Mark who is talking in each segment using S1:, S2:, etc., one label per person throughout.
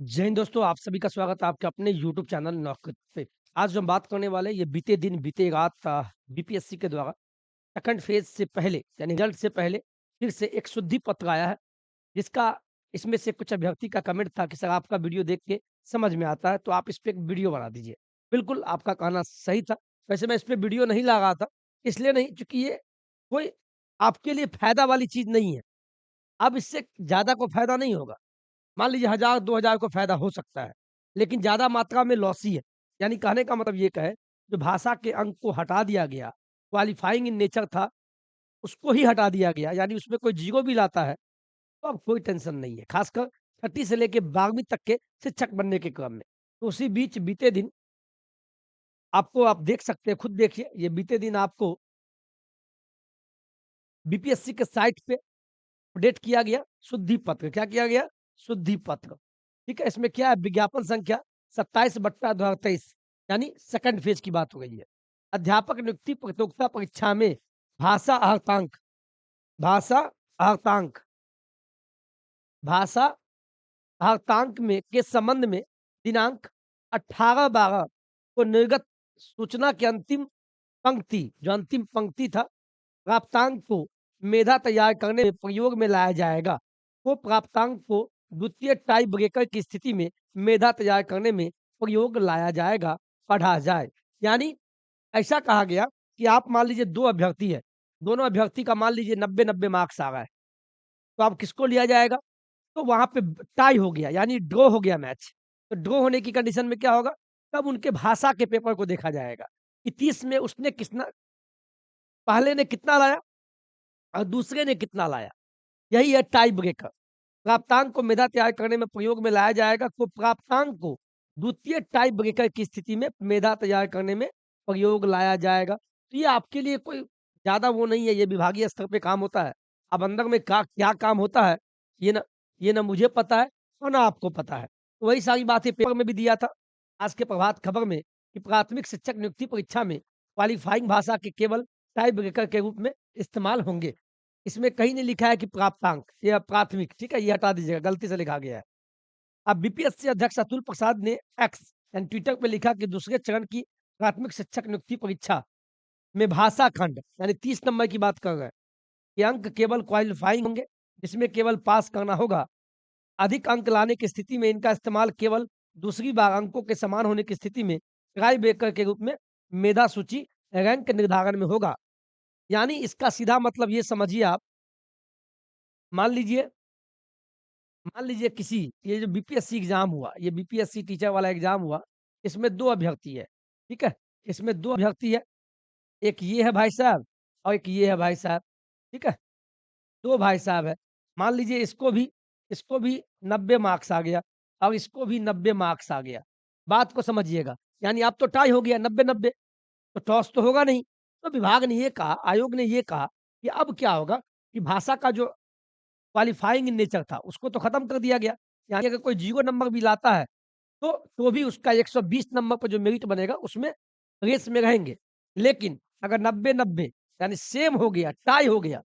S1: जय हिंद दोस्तों, आप सभी का स्वागत है आपके अपने यूट्यूब चैनल नौकरी पे। आज जो हम बात करने वाले हैं, ये बीते दिन बीते रात बीपीएससी के द्वारा सेकंड फेज़ से पहले यानी रिजल्ट से पहले फिर से एक शुद्धि पत्र आया है, जिसका इसमें से कुछ अभ्यर्थी का कमेंट था कि सर आपका वीडियो देख के समझ में आता है, तो आप इस पे एक वीडियो बना दीजिए। बिल्कुल आपका कहना सही था। वैसे मैं इस पे वीडियो नहीं लगा था, इसलिए नहीं चूँकि ये कोई आपके लिए फ़ायदा वाली चीज़ नहीं है। अब इससे ज़्यादा कोई फ़ायदा नहीं होगा। मान लीजिए 1000 2000 को फ़ायदा हो सकता है, लेकिन ज़्यादा मात्रा में लॉस ही है। यानी कहने का मतलब ये है, जो भाषा के अंक को हटा दिया गया, क्वालीफाइंग इन नेचर था, उसको ही हटा दिया गया, यानी उसमें कोई ज़ीरो भी लाता है, तो अब कोई टेंशन नहीं है। ख़ासकर छठी से लेके 12वीं तक के शिक्षक बनने के क्रम में। तो उसी बीच बीते दिन आपको आप देख सकते हैं, खुद देखिए, ये बीते दिन आपको बीपीएससी के साइट पे अपडेट किया गया शुद्धि पत्र। क्या किया गया? शुद्धि पत्र। ठीक है? इसमें क्या है? विज्ञापन संख्या 27/2023 यानी सेकंड फेज़ की बात हो रही है। अध्यापक नियुक्ति प्रतियोगिता परीक्षा में भाषा अर्हतांक भाषा अर्हतांक भाषा अर्हतांक में के संबंध में दिनांक 18/12 को निर्गत सूचना की अंतिम पंक्ति, जो अंतिम पंक्ति था, प्राप्तांक को मेधा तैयार करने में प्रयोग में लाया जाएगा। वो प्राप्तांक को द्वितीय टाई ब्रेकर की स्थिति में मेधा तैयार करने में प्रयोग लाया जाएगा, पढ़ा जाए। यानी ऐसा कहा गया कि आप मान लीजिए 2 अभ्यर्थी हैं, दोनों अभ्यर्थी का मान लीजिए 90-90 मार्क्स आ रहा है, तो अब किसको लिया जाएगा? तो वहाँ पे टाई हो गया, यानी ड्रॉ हो गया मैच। तो ड्रॉ होने की कंडीशन में क्या होगा? तब उनके भाषा के पेपर को देखा जाएगा कि 30 में उसने कितना पहले ने कितना लाया और दूसरे ने कितना लाया। यही है टाई ब्रेकर। प्राप्तांक को मेधा तैयार करने में प्रयोग में लाया जाएगा, तो प्राप्तांक को द्वितीय टाई ब्रेकर की स्थिति में मेधा तैयार करने में प्रयोग लाया जाएगा। तो ये आपके लिए कोई ज़्यादा वो नहीं है, ये विभागीय स्तर पे काम होता है। अब अंदर में का क्या काम होता है, ये ना मुझे पता है और ना आपको पता है। तो वही सारी बातें पेपर में भी दिया था, आज के प्रभात खबर में, कि प्राथमिक शिक्षक नियुक्ति परीक्षा में क्वालीफाइंग भाषा के केवल टाई ब्रेकर के रूप में इस्तेमाल होंगे। इसमें कहीं नहीं लिखा है कि प्राप्तांक या प्राथमिक, ठीक है? ये हटा दीजिएगा, गलती से लिखा गया है। अब बीपीएससी अध्यक्ष अतुल प्रसाद ने एक्स यानी ट्विटर पे लिखा कि दूसरे चरण की प्राथमिक शिक्षक नियुक्ति परीक्षा में भाषा खंड यानी 30 नंबर की बात कर रहे हैं, ये अंक केवल क्वालिफाइंग होंगे, जिसमें केवल पास करना होगा। अधिक अंक लाने की स्थिति में इनका इस्तेमाल केवल दूसरी बार अंकों के समान होने की स्थिति में ट्राई ब्रेकर के रूप में मेधा सूची रैंक निर्धारण में होगा। यानी इसका सीधा मतलब ये समझिए आप, मान लीजिए मान लीजिए किसी ये जो बीपीएससी एग्ज़ाम हुआ, ये बीपीएससी टीचर वाला एग्ज़ाम हुआ, इसमें 2 अभ्यर्थी है, ठीक है? इसमें 2 अभ्यर्थी है, एक ये है भाई साहब और एक ये है भाई साहब, ठीक है? 2 भाई साहब हैं। मान लीजिए इसको भी 90 मार्क्स आ गया और इसको भी 90 मार्क्स आ गया। बात को समझिएगा, यानी अब तो टाई हो गया 90-90, तो टॉस तो होगा नहीं। तो विभाग ने ये कहा, आयोग ने ये कहा कि अब क्या होगा कि भाषा का जो क्वालीफाइंग इन नेचर था, उसको तो खत्म कर दिया गया। यानी अगर कोई 0 नंबर भी लाता है, तो भी उसका 120 नंबर पर जो मेरिट बनेगा, उसमें रेस में रहेंगे। लेकिन अगर 90-90 यानी सेम हो गया, टाई हो गया,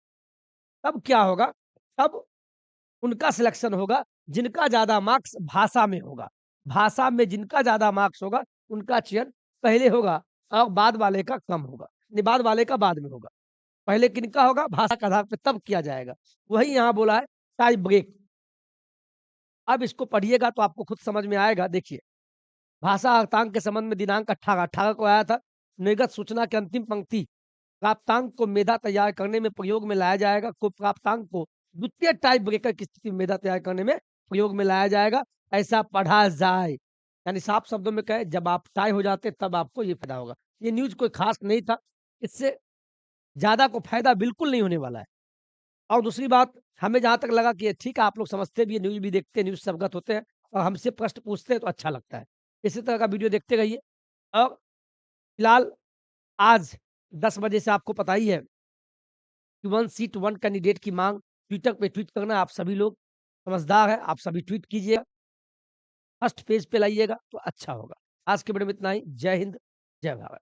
S1: तब क्या होगा? तब उनका सिलेक्शन होगा जिनका ज़्यादा मार्क्स भाषा में होगा। भाषा में जिनका ज़्यादा मार्क्स होगा, उनका चयन पहले होगा और बाद वाले का कम होगा। नहीं, बाद वाले का बाद में होगा। पहले किनका होगा? भाषा के आधार पे तब किया जाएगा। वही यहाँ बोला है टाई ब्रेक। अब इसको पढ़िएगा तो आपको खुद समझ में आएगा। देखिए, भाषा अर्हतांक के संबंध में दिनांक 18 को आया था। निर्गत सूचना की अंतिम पंक्ति, प्राप्तांक को मेधा तैयार करने में प्रयोग में लाया जाएगा, को प्राप्तांक को द्वितीय टाई ब्रेकर की स्थिति में मेधा तैयार करने में प्रयोग में लाया जाएगा, ऐसा पढ़ा जाए। यानी साफ शब्दों में कहें, जब आप टाई हो जाते तब आपको ये फ़ायदा होगा। ये न्यूज़ कोई ख़ास नहीं था, इससे ज़्यादा को फ़ायदा बिल्कुल नहीं होने वाला है। और दूसरी बात, हमें जहाँ तक लगा कि ये ठीक है, आप लोग समझते भी हैं, न्यूज़ भी देखते हैं, न्यूज़ से अवगत होते हैं और हमसे प्रश्न पूछते हैं तो अच्छा लगता है। इसी तरह का वीडियो देखते रहिए। और फिलहाल आज 10 बजे से आपको पता ही है कि 1 सीट 1 कैंडिडेट की माँग ट्विटर पे ट्वीट करना। आप सभी लोग समझदार हैं, आप सभी ट्वीट कीजिएगा, फर्स्ट पेज पे लाइएगा तो अच्छा होगा। आज के वीडियो में इतना ही। जय हिंद, जय भारत।